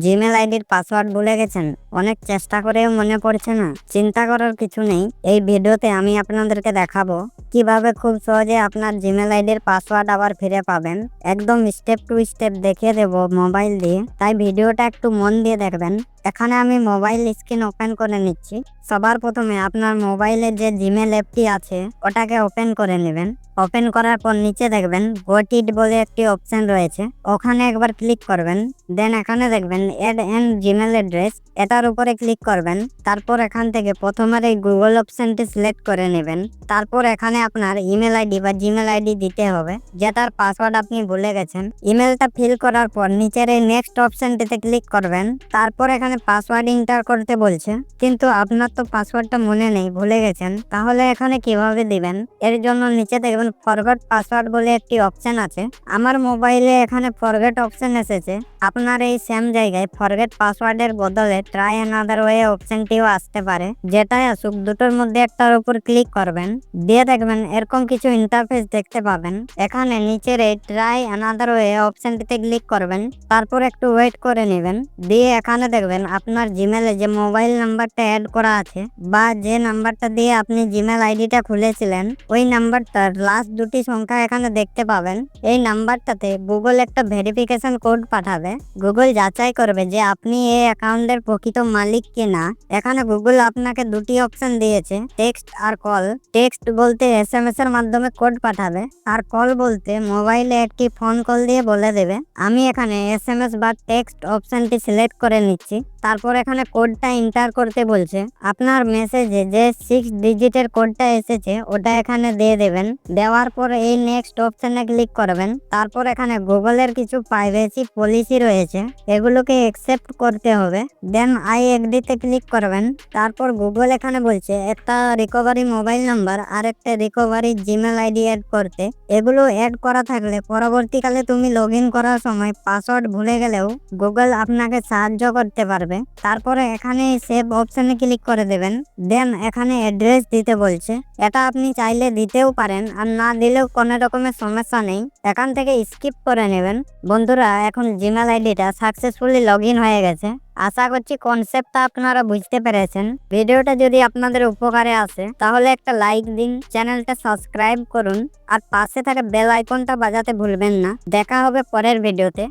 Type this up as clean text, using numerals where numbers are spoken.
Gmail আইডির password ভুলে গেছেন, অনেক চেষ্টা করেও মনে পড়ছে না? চিন্তা করার কিছু নেই। এই ভিডিওতে আমি আপনাদেরকে দেখাবো কিভাবে খুব সহজে আপনার জিমেল আইডির পাসওয়ার্ড আবার ফিরে পাবেন। একদম স্টেপ টু স্টেপ দেখিয়ে দেব মোবাইল দিয়ে, তাই ভিডিওটা একটু মন দিয়ে দেখবেন। এখানে আমি মোবাইল স্ক্রিন ওপেন করে নিচ্ছি। সবার প্রথমে আপনার মোবাইলে যে জিমেল অ্যাপটি আছে ওটাকে ওপেন করে নেবেন। ওপেন করার পর নিচে দেখবেন গট ইট বলে একটি অপশন রয়েছে, ওখানে একবার ক্লিক করবেন। দেন এখানে দেখবেন অ্যাড এন্ড জিমেল অ্যাড্রেস, এটার উপরে ক্লিক করবেন। তারপর এখান থেকে প্রথমের এই গুগল অপশনটি সিলেক্ট করে নেবেন। তারপর এখানে আপনার ইমেল আইডি বা জিমেল আইডি দিতে হবে, যেটার পাসওয়ার্ড আপনি ভুলে গেছেন। ইমেলটা ফিল করার পর নিচের এই নেক্সট অপশনটিতে ক্লিক করবেন। তারপর এখানে পাসওয়ার্ড এন্টার করতে বলছে, কিন্তু আপনার তো পাসওয়ার্ডটা মনে নেই, ভুলে গেছেন। তাহলে এখানে কিভাবে দিবেন? এর জন্য নিচে দেখবেন ফরগট পাসওয়ার্ড বলে একটি অপশন আছে। আমার মোবাইলে এখানে ফরগেট অপশন এসেছে। আপনার এই সেম জায়গায় ফরগেট পাসওয়ার্ডের বদলে ট্রাই অ্যানাদার ওয়ে অপশনটিও আসতে পারে। যেটাই আসুক, দুটোর মধ্যে একটার উপর ক্লিক করবেন। দিয়ে দেখবেন এরকম কিছু ইন্টারফেস দেখতে পাবেন। এখানে নিচের এই ট্রাই অ্যানাদার ওয়ে অপশনটিতে ক্লিক করবেন। তারপর একটু ওয়েট করে নেবেন। দিয়ে এখানে দেখবেন আপনার জিমেলে যে মোবাইল নাম্বারটা অ্যাড করা আছে বা যে নাম্বারটা দিয়ে আপনি জিমেল আইডিটা খুলেছিলেন, ওই নাম্বারটার লাস্ট দুটি সংখ্যা এখানে দেখতে পাবেন। এই নাম্বারটাতে গুগল একটা ভেরিফিকেশন কোড পাঠাবে। গুগল যাচাই করবে যে আপনি এই অ্যাকাউন্টের প্রকৃত মালিক কিনা। এখানে গুগল আপনাকে দুটি অপশন দিয়েছে, টেক্সট আর কল। টেক্সট বলতে SMS এর মাধ্যমে কোড পাঠাবে, আর কল বলতে মোবাইলে একটি ফোন কল দিয়ে বলে দেবে। আমি এখানে SMS বা টেক্সট অপশনটি সিলেক্ট করে নিচ্ছি। তারপর এখানে কোডটা এন্টার করতে বলছে। আপনার মেসেজে যে 6 ডিজিটের কোডটা এসেছে ওটা এখানে দিয়ে দেবেন। দেওয়ার পর এই নেক্সট অপশনে ক্লিক করবেন। তারপর এখানে গুগলের কিছু প্রাইভেসি পলিসি রয়েছে, এগুলোকে অ্যাকসেপ্ট করতে হবে। দেন আই এগ্রিতে ক্লিক করবেন। তারপর গুগল এখানে বলছে একটা রিকভারি মোবাইল নাম্বার আর একটা রিকভারি জিমেল আইডি অ্যাড করতে। এগুলো অ্যাড করা থাকলে পরবর্তীকালে তুমি লগ ইন করার সময় পাসওয়ার্ড ভুলে গেলেও গুগল আপনাকে সাহায্য করতে পারবে। তারপরে এখানে সেভ অপশনে ক্লিক করে দেবেন। দেন এখানে অ্যাড্রেস দিতে বলছে, এটা আপনি চাইলে দিতেও পারেন, আর না দিলেও কোনো রকমের সমস্যা নেই। এখান থেকে স্কিপ করে নেবেন। বন্ধুরা, এখন জিমেল আইডিটা সাকসেসফুলি লগ ইন হয়ে গেছে। আশা করছি কনসেপ্টটা আপনারা বুঝতে পেরেছেন। ভিডিওটা যদি আপনাদের উপকারে আসে তাহলে একটা লাইক দিন, চ্যানেলটা সাবস্ক্রাইব করুন, আর পাশে থাকা বেল আইকনটা বাজাতে ভুলবেন না। দেখা হবে পরের ভিডিওতে।